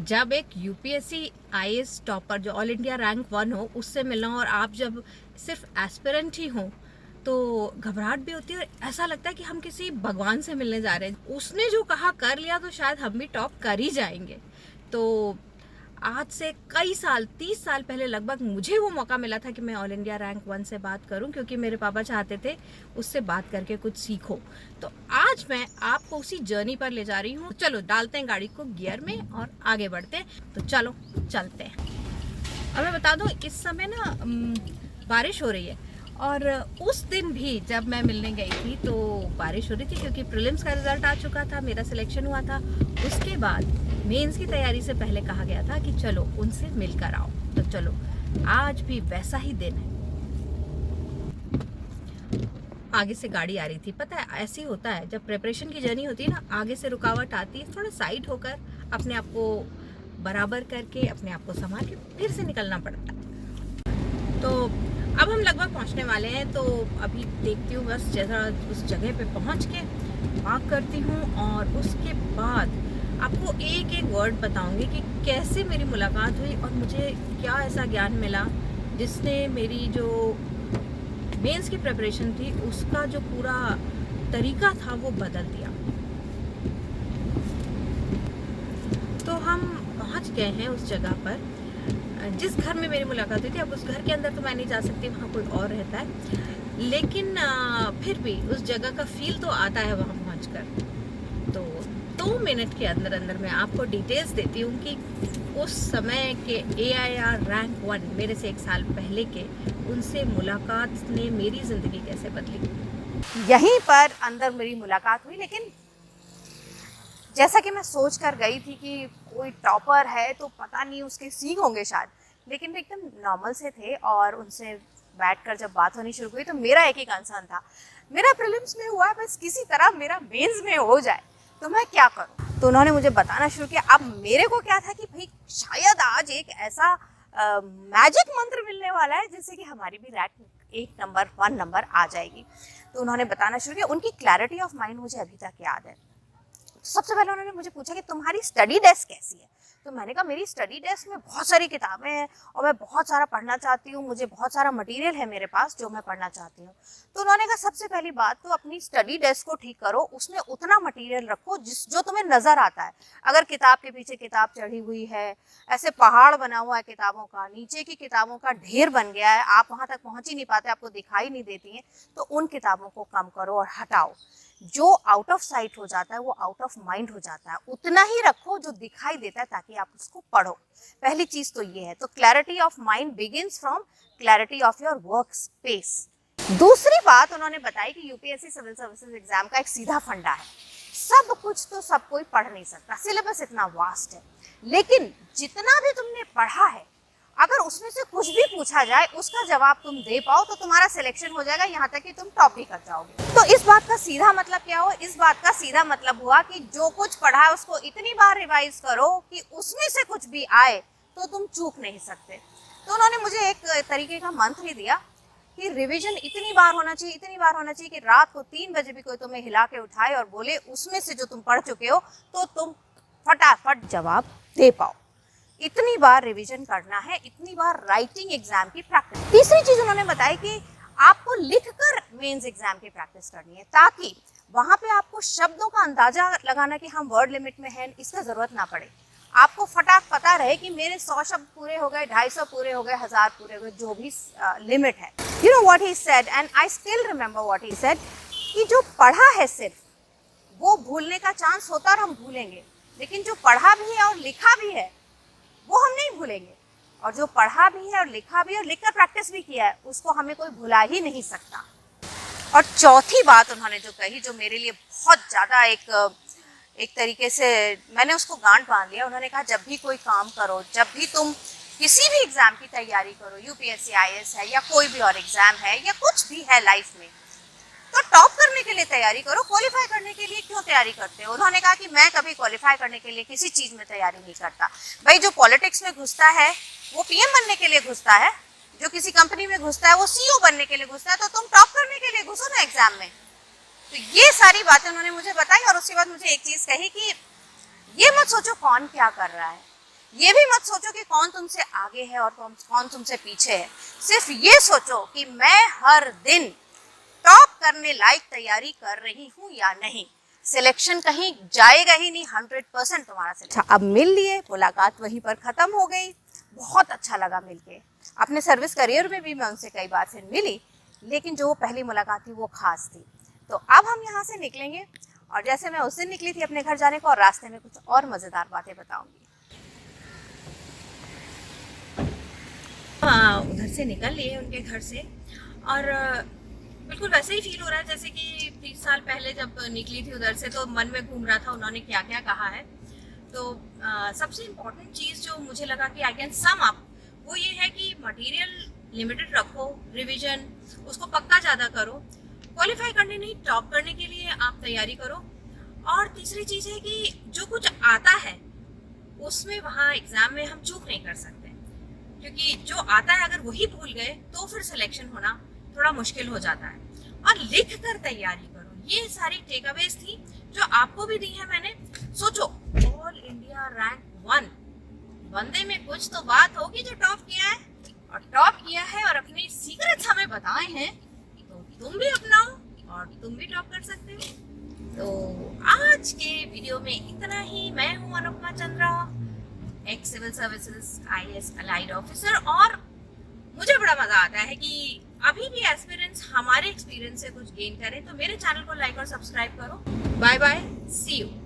जब एक UPSC IAS topper जो ऑल इंडिया रैंक 1 हो उससे मिलना, और आप जब सिर्फ एस्पिरेंट ही हो तो घबराहट भी होती है और ऐसा लगता है कि हम किसी भगवान से मिलने जा रहे हैं। उसने जो कहा कर लिया तो शायद हम भी टॉप कर ही जाएंगे। तो आज से कई साल, 30 साल पहले लगभग, मुझे वो मौका मिला था कि मैं ऑल इंडिया रैंक 1 से बात करूं, क्योंकि मेरे पापा चाहते थे उससे बात करके कुछ सीखो। तो आज मैं आपको उसी जर्नी पर ले जा रही हूँ। चलो डालते हैं गाड़ी को गियर में और आगे बढ़ते हैं। तो चलो चलते हैं। और मैं बता दूं, इस समय ना बारिश हो रही है। और उस दिन भी जब मैं मिलने गई थी तो बारिश हो रही थी, क्योंकि प्रीलिम्स का रिजल्ट आ चुका था, मेरा सिलेक्शन हुआ था। उसके बाद मेंस की तैयारी से पहले कहा गया था कि चलो उनसे मिलकर आओ। तो चलो, आज भी वैसा ही दिन है। आगे से गाड़ी आ रही थी। पता है ऐसे ही होता है जब प्रिपरेशन की जर्नी होती है ना, आगे से रुकावट आती है, थोड़ा साइड होकर अपने आप को बराबर करके, अपने आप को संभाल के फिर से निकलना पड़ता है। तो अब हम लगभग पहुंचने वाले हैं। तो अभी देखती हूँ बस जैसा उस जगह पे पहुंच के पार्क करती हूँ, और उसके बाद आपको एक एक वर्ड बताऊंगी कि कैसे मेरी मुलाकात हुई और मुझे क्या ऐसा ज्ञान मिला जिसने मेरी जो मेंस की प्रिपरेशन थी उसका जो पूरा तरीका था वो बदल दिया। तो हम पहुंच गए हैं उस जगह पर जिस घर में मेरी मुलाकात हुई थी। अब उस घर के अंदर तो मैं नहीं जा सकती, वहाँ कोई और रहता है, लेकिन फिर भी उस जगह का फील तो आता है वहाँ पहुँचकर। तो 2 मिनट के अंदर अंदर मैं आपको डिटेल्स देती हूँ कि उस समय के AIR रैंक 1 मेरे से 1 साल पहले के उनसे मुलाकात ने मेरी ज़िंदगी कैसे बदली। यहीं पर अंदर मेरी मुलाकात हुई, लेकिन जैसा कि मैं सोच कर गई थी कि कोई टॉपर है तो पता नहीं उसके सीख होंगे शायद, लेकिन वे एकदम नॉर्मल से थे। और उनसे बैठकर जब बात होनी शुरू हुई तो मेरा एक ही कंसर्न था, मेरा प्रीलिम्स में हुआ है, बस किसी तरह मेरा मेंस में हो जाए, तो मैं क्या करूं। तो उन्होंने मुझे बताना शुरू किया। अब मेरे को क्या था कि भाई शायद आज एक ऐसा मैजिक मंत्र मिलने वाला है जिससे कि हमारी भी रैंक 1 नंबर आ जाएगी। तो उन्होंने बताना शुरू किया। उनकी क्लैरिटी ऑफ माइंड मुझे अभी तक याद है। सबसे पहले उन्होंने मुझे पूछा कि तुम्हारी स्टडी डेस्क कैसी है। तो मैंने कहा मेरी स्टडी डेस्क में बहुत सारी किताबें हैं और मैं बहुत सारा पढ़ना चाहती हूँ, मुझे बहुत सारा मटेरियल है मेरे पास जो मैं पढ़ना चाहती हूँ। तो उन्होंने कहा सबसे पहली बात तो अपनी स्टडी डेस्क को ठीक करो, उसमें उतना मटेरियल रखो जो तुम्हें नजर आता है। अगर किताब के पीछे किताब चढ़ी हुई है, ऐसे पहाड़ बना हुआ है किताबों का, नीचे की किताबों का ढेर बन गया है, आप वहां तक पहुंच ही नहीं पाते, आपको दिखाई नहीं देती हैं, तो उन किताबों को कम करो और हटाओ। जो आउट ऑफ साइट हो जाता है वो आउट ऑफ माइंड हो जाता है, उतना ही रखो जो दिखाई देता है ताकि आप उसको पढ़ो। पहली चीज तो ये है। तो clarity of mind begins from clarity of your work space. दूसरी बात उन्होंने बताई कि यूपीएससी सिविल सर्विसेज एग्जाम का एक सीधा फंडा है, सब कुछ तो सब कोई पढ़ नहीं सकता, सिलेबस इतना वास्ट है, लेकिन जितना भी तुमने पढ़ा है अगर उसमें से कुछ भी पूछा जाए उसका जवाब तुम दे पाओ तो तुम्हारा सिलेक्शन हो जाएगा, यहाँ तक कि तुम टॉप भी कर जाओगे। तो इस बात का सीधा मतलब क्या हुआ? इस बात का सीधा मतलब हुआ कि जो कुछ पढ़ा है उसको इतनी बार रिवाइज करो कि उसमें से कुछ भी आए तो तुम चूक नहीं सकते। तो उन्होंने मुझे एक तरीके का मंत्र दिया कि रिवीजन इतनी बार होना चाहिए, इतनी बार होना चाहिए कि रात को 3 बजे भी कोई तुम्हें हिला के उठाए और बोले उसमें से जो तुम पढ़ चुके हो तो तुम फटाफट जवाब दे पाओ। इतनी बार रिवीजन करना है, इतनी बार राइटिंग एग्जाम की प्रैक्टिस। तीसरी चीज उन्होंने बताई कि आपको लिखकर मेंस एग्जाम की प्रैक्टिस करनी है ताकि वहां पे आपको शब्दों का अंदाजा लगाना कि हम वर्ड लिमिट में हैं इसका जरूरत ना पड़े। आपको फटाक पता रहे कि मेरे 100 शब्द पूरे हो गए, 250 पूरे हो गए, 1000 पूरे हो गए, जो भी लिमिट है। You know what he said and I still remember what he said कि जो पढ़ा है सिर्फ वो भूलने का चांस होता है और हम भूलेंगे, लेकिन जो पढ़ा भी है और लिखा भी है वो हम नहीं भूलेंगे। और जो पढ़ा भी है और लिखा भी है और लिखकर प्रैक्टिस भी किया है उसको हमें कोई भुला ही नहीं सकता। और चौथी बात उन्होंने जो कही, जो मेरे लिए बहुत ज़्यादा एक तरीके से मैंने उसको गांठ बांध लिया। उन्होंने कहा जब भी कोई काम करो, जब भी तुम किसी भी एग्ज़ाम की तैयारी करो, यूपीएससी आईएएस है या कोई भी और एग्ज़ाम है या कुछ भी है लाइफ में, तो टॉप करने के लिए तैयारी करो, क्वालिफाई करने के लिए क्यों तैयारी करते हो। उन्होंने कहा कि मैं कभी क्वालिफाई करने के लिए किसी चीज़ में तैयारी नहीं करता। भाई जो पॉलिटिक्स में घुसता है वो पीएम बनने के लिए घुसता है, जो किसी कंपनी में घुसता है वो सीईओ बनने के लिए घुसता है, तो तुम टॉप करने के लिए घुसो ना एग्जाम में। तो ये सारी बातें उन्होंने मुझे बताई और उसके बाद मुझे एक चीज़ कही कि ये मत सोचो कौन क्या कर रहा है, ये भी मत सोचो कि कौन तुमसे आगे है और कौन तुमसे पीछे है। सिर्फ ये सोचो कि मैं हर दिन टॉप करने लायक तैयारी कर रही हूँ या नहीं। सिलेक्शन कहीं जाएगा ही नहीं, 100% तुम्हारा सिलेक्शन। अच्छा, अब मिल लिए, मुलाकात वहीं पर खत्म हो गई। बहुत अच्छा लगा मिलके। अपने सर्विस करियर में भी मैं उनसे कई बार फिर मिली, लेकिन जो पहली मुलाकात थी वो खास थी। तो अब हम यहाँ से निकलेंगे और जैसे मैं उस दिन निकली थी अपने घर जाने को, और रास्ते में कुछ और मज़ेदार बातें बताऊंगी। घर से निकल लिए उनके घर से, और बिल्कुल वैसे ही फील हो रहा है जैसे कि 30 साल पहले जब निकली थी उधर से, तो मन में घूम रहा था उन्होंने क्या क्या कहा है। तो सबसे इम्पोर्टेंट चीज़ जो मुझे लगा कि आई कैन सम अप, वो ये है कि मटेरियल लिमिटेड रखो, रिवीजन उसको पक्का ज़्यादा करो, क्वालिफाई करने नहीं टॉप करने के लिए आप तैयारी करो। और तीसरी चीज़ है कि जो कुछ आता है उसमें वहाँ एग्ज़ाम में हम चूक नहीं कर सकते, क्योंकि जो आता है अगर वही भूल गए तो फिर सिलेक्शन होना थोड़ा मुश्किल हो जाता है। और लिख कर तैयारी करो। ये सारी टेकअवेज थी जो आपको भी दी है मैंने। सोचो, ऑल इंडिया रैंक 1 बंदे में कुछ तो बात होगी जो टॉप किया है, और टॉप किया है और अपने सीक्रेट्स हमें बताए हैं, तो तुम भी अपनाओ और तुम भी टॉप कर सकते हो। तो आज के वीडियो में इतना ही। मैं हूँ Anupama Chandra, ex civil services IAS allied officer, और मुझे बड़ा मजा आता है कि अभी भी एस्पिरेंट्स हमारे एक्सपीरियंस से कुछ गेन करें। तो मेरे चैनल को लाइक और सब्सक्राइब करो। Bye bye, see you.